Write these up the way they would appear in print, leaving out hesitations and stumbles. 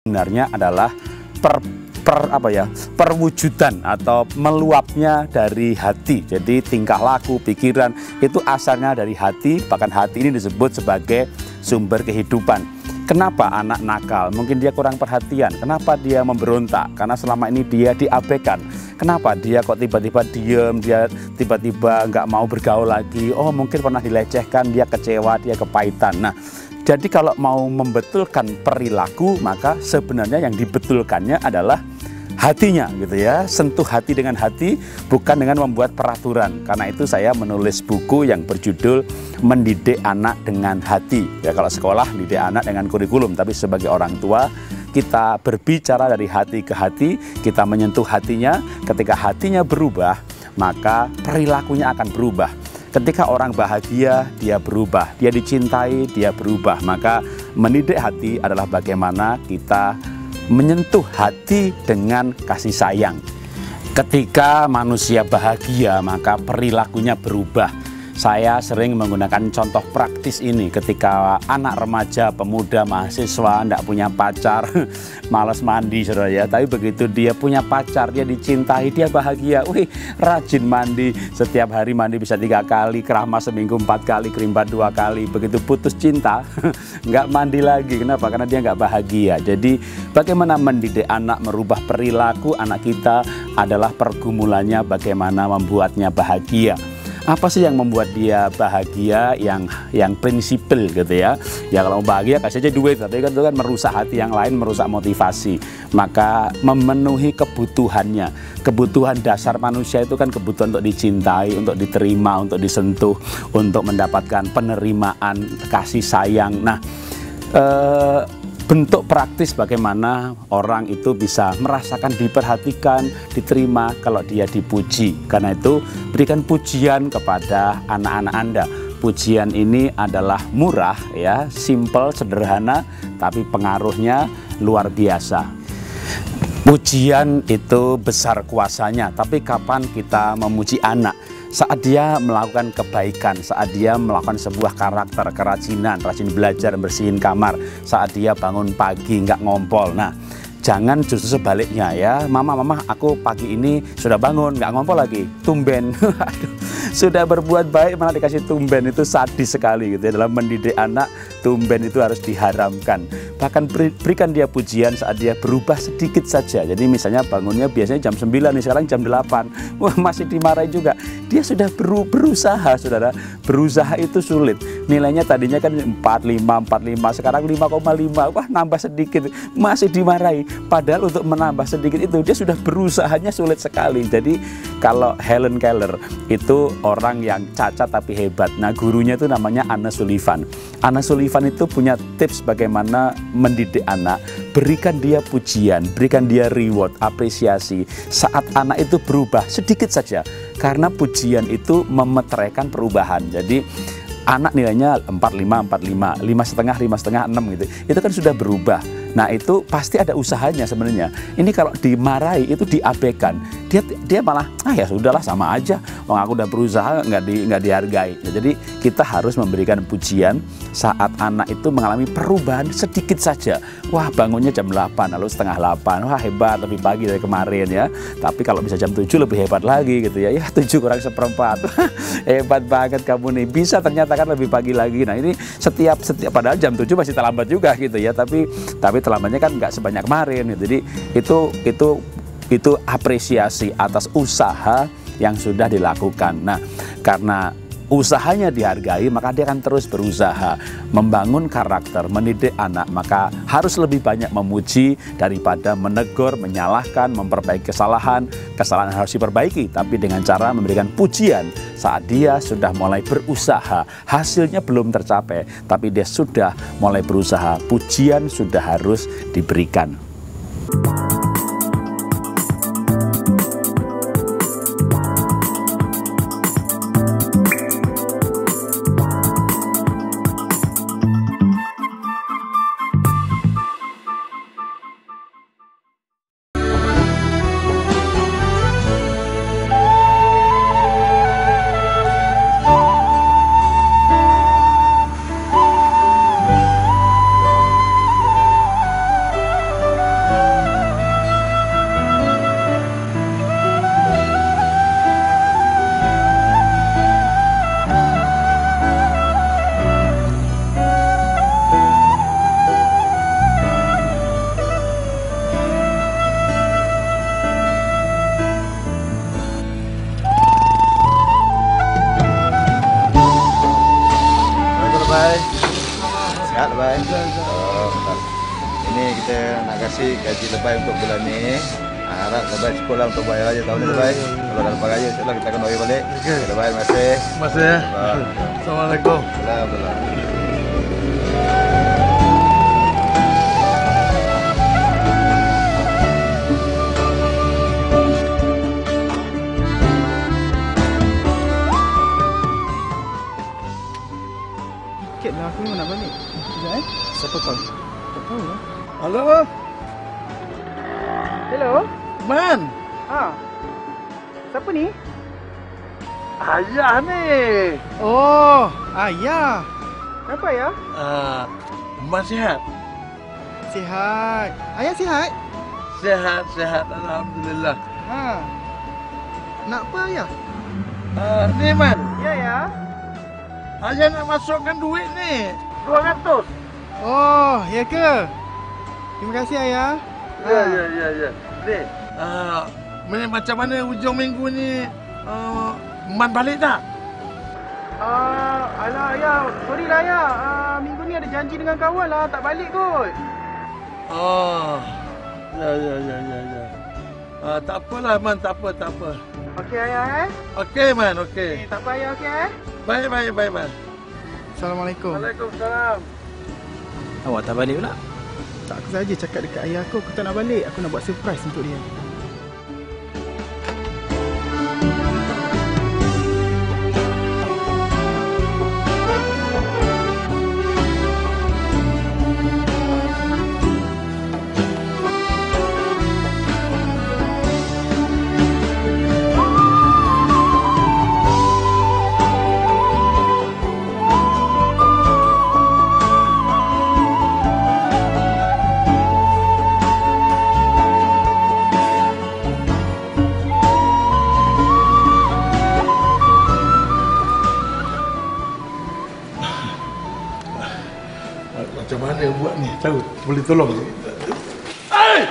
sebenarnya adalah perwujudan atau meluapnya dari hati. Jadi tingkah laku, pikiran itu asalnya dari hati, bahkan hati ini disebut sebagai sumber kehidupan. Kenapa anak nakal? Mungkin dia kurang perhatian. Kenapa dia memberontak? Karena selama ini dia diabaikan. Kenapa dia kok tiba-tiba diem, dia tiba-tiba nggak mau bergaul lagi? Oh, mungkin pernah dilecehkan, dia kecewa, dia kepahitan. Nah, jadi kalau mau membetulkan perilaku, maka sebenarnya yang dibetulkannya adalah hatinya, gitu ya. Sentuh hati dengan hati, bukan dengan membuat peraturan. Karena itu saya menulis buku yang berjudul Mendidik Anak dengan Hati. Ya, kalau sekolah didik anak dengan kurikulum, tapi sebagai orang tua kita berbicara dari hati ke hati, kita menyentuh hatinya. Ketika hatinya berubah, maka perilakunya akan berubah. Ketika orang bahagia, dia berubah. Dia dicintai, dia berubah. Maka mendidik hati adalah bagaimana kita menyentuh hati dengan kasih sayang. Ketika manusia bahagia, maka perilakunya berubah. Saya sering menggunakan contoh praktis ini ketika anak remaja, pemuda, mahasiswa tidak punya pacar, malas mandi, saudara ya. Tapi begitu dia punya pacar, dia dicintai, dia bahagia. Wih, rajin mandi, setiap hari mandi bisa 3 kali, keramas seminggu 4 kali, kerimbat 2 kali. Begitu putus cinta, nggak mandi lagi. Kenapa? Karena dia nggak bahagia. Jadi bagaimana mendidik anak merubah perilaku anak kita adalah pergumulannya bagaimana membuatnya bahagia. Apa sih yang membuat dia bahagia, yang prinsipil gitu ya. Ya kalau bahagia kasih aja duit, tapi kan itu kan merusak hati yang lain, merusak motivasi. Maka memenuhi kebutuhannya. Kebutuhan dasar manusia itu kan kebutuhan untuk dicintai, untuk diterima, untuk disentuh, untuk mendapatkan penerimaan, kasih sayang. Nah, bentuk praktis bagaimana orang itu bisa merasakan diperhatikan, diterima kalau dia dipuji. Karena itu berikan pujian kepada anak-anak Anda. Pujian ini adalah murah ya, simple, sederhana, tapi pengaruhnya luar biasa. Pujian itu besar kuasanya, tapi kapan kita memuji anak? Saat dia melakukan kebaikan, saat dia melakukan sebuah karakter, kerajinan, rajin belajar, bersihin kamar, saat dia bangun pagi nggak ngompol. Nah, jangan justru sebaliknya ya. Mama, aku pagi ini sudah bangun, nggak ngompol lagi, tumben. Sudah berbuat baik malah dikasih tumben, itu sadis sekali gitu ya. Dalam mendidik anak, tumben itu harus diharamkan. Bahkan berikan dia pujian saat dia berubah sedikit saja. Jadi misalnya bangunnya biasanya jam 9 nih, sekarang jam 8. Wah, masih dimarahi juga. Dia sudah berusaha, saudara. Berusaha itu sulit. Nilainya tadinya kan 45, sekarang 5,5. Wah, nambah sedikit, masih dimarahi. Padahal untuk menambah sedikit itu dia sudah berusahanya sulit sekali. Jadi kalau Helen Keller itu orang yang cacat tapi hebat. Nah, gurunya itu namanya Anna Sullivan. Anna Sullivan itu punya tips bagaimana mendidik anak. Berikan dia pujian, berikan dia reward, apresiasi saat anak itu berubah sedikit saja. Karena pujian itu memeteraikan perubahan. Jadi anak nilainya 45, 5,5, 6 gitu. Itu kan sudah berubah. Nah, itu pasti ada usahanya sebenarnya. Ini kalau dimarahi itu diabaikan. Dia malah ya sudahlah, sama aja. Wong aku udah berusaha nggak dihargai. Nah, jadi kita harus memberikan pujian saat anak itu mengalami perubahan sedikit saja. Wah, bangunnya jam 8 lalu setengah 8. Wah, hebat, lebih pagi dari kemarin ya. Tapi kalau bisa jam 7 lebih hebat lagi gitu ya. Ya 7 kurang 1/4. Hebat banget kamu nih. Bisa ternyata kan lebih pagi lagi. Nah, ini setiap padahal jam 7 masih terlambat juga gitu ya. Tapi terlambatnya kan nggak sebanyak kemarin. Jadi itu apresiasi atas usaha yang sudah dilakukan. Nah, karena usahanya dihargai, maka dia akan terus berusaha membangun karakter, mendidik anak. Maka harus lebih banyak memuji daripada menegur, menyalahkan, memperbaiki kesalahan. Kesalahan harus diperbaiki, tapi dengan cara memberikan pujian saat dia sudah mulai berusaha. Hasilnya belum tercapai, tapi dia sudah mulai berusaha. Pujian sudah harus diberikan. kita nak kasih gaji lebay untuk bulan ni. Harap lebay cukup lah untuk bayar raya tahun ni lebay. Kalau dah lepas raya, insyaAllah kita akan bayar balik. Lebay, terima kasih. Terima kasih ya. Assalamualaikum. Alhamdulillah. Sikit lah aku nak balik. Sekejap Siapa kau? Tak tahu lah. Halo. Hello? Man. Siapa ni? Ayah ni. Oh, ayah. Kenapa ayah? Man sihat? Sihat. Ayah sihat? Sihat. Alhamdulillah. Nak apa ayah? Ni Man. Ya, ya. Ayah nak masukkan duit ni. 200. Oh, ya ke? Terima kasih ayah. Ya. Ni, macam mana hujung minggu ni? Man balik tak? Alah ayah, sorry lah ayah. Minggu ni ada janji dengan kawan lah, tak balik kot. Ya. Tak apalah Man, tak apa. Okey ayah Okey Man, okey. Tak apa ayah, okey Baik Man. Assalamualaikum. Waalaikumsalam. Awak tak balik pula? Tak, aku saja cakap dekat ayah aku tak nak balik. Aku nak buat surprise untuk dia. Macam mana buat ni? Tahu, boleh tolong? Hey!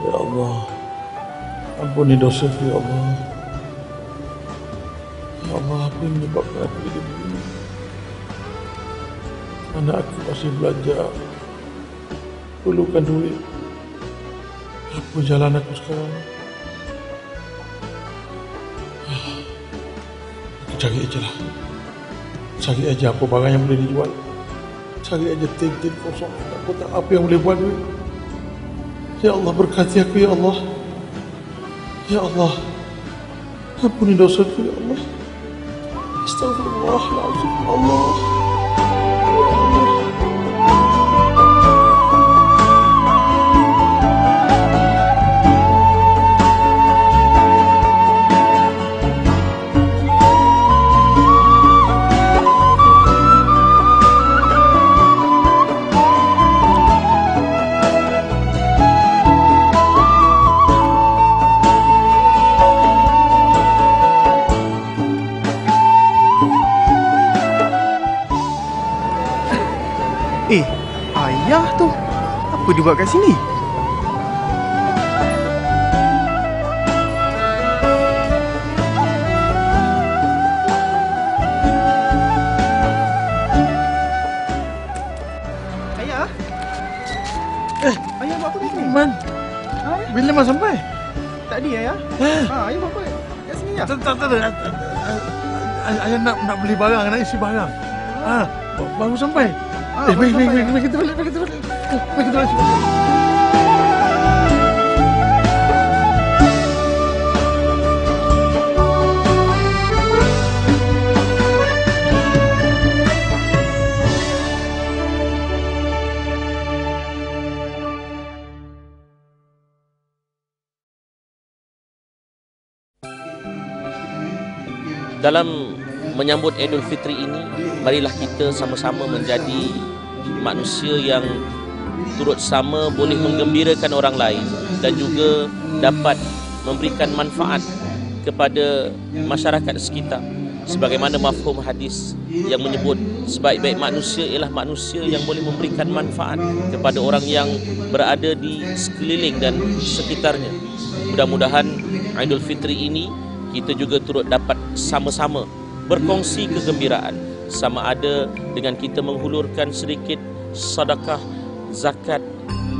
Ya Allah, ampuni dosaku ya Allah. Ya Allah, apa yang menyebabkan aku hidup begini? Anak aku masih belajar, perlukan duit. Apa jalan aku sekarang? Aku cari aja lah. Cari aja apa barang yang boleh dijual. Cari aja tin-tin kosong. Aku tak apa yang boleh buat duit. Ya Allah, berkati aku ya Allah. Ya Allah, ampuni dosaku ya Allah. Astagfirullahaladzim ya Allah. Ayah tu, apa dia buat kat sini? Ayah? Ayah buat apa kat sini? Man, bila Man sampai? Tadi ayah? Ayah buat apa kat sini ya? Tak ada. Ayah nak beli barang, nak isi barang. Baru sampai. Baik, kita balik. Dalam menyambut Idul Fitri ini, marilah kita sama-sama menjadi manusia yang turut sama boleh menggembirakan orang lain dan juga dapat memberikan manfaat kepada masyarakat sekitar, sebagaimana mafhum hadis yang menyebut sebaik-baik manusia ialah manusia yang boleh memberikan manfaat kepada orang yang berada di sekeliling dan sekitarnya. Mudah-mudahan Aidul Fitri ini kita juga turut dapat sama-sama berkongsi kegembiraan, sama ada dengan kita menghulurkan sedikit sedekah, zakat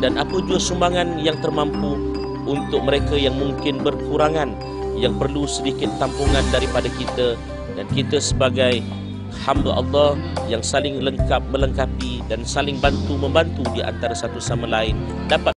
dan apa jua sumbangan yang termampu untuk mereka yang mungkin berkurangan, yang perlu sedikit tampungan daripada kita, dan kita sebagai hamba Allah yang saling melengkapi dan saling bantu-membantu di antara satu sama lain dapat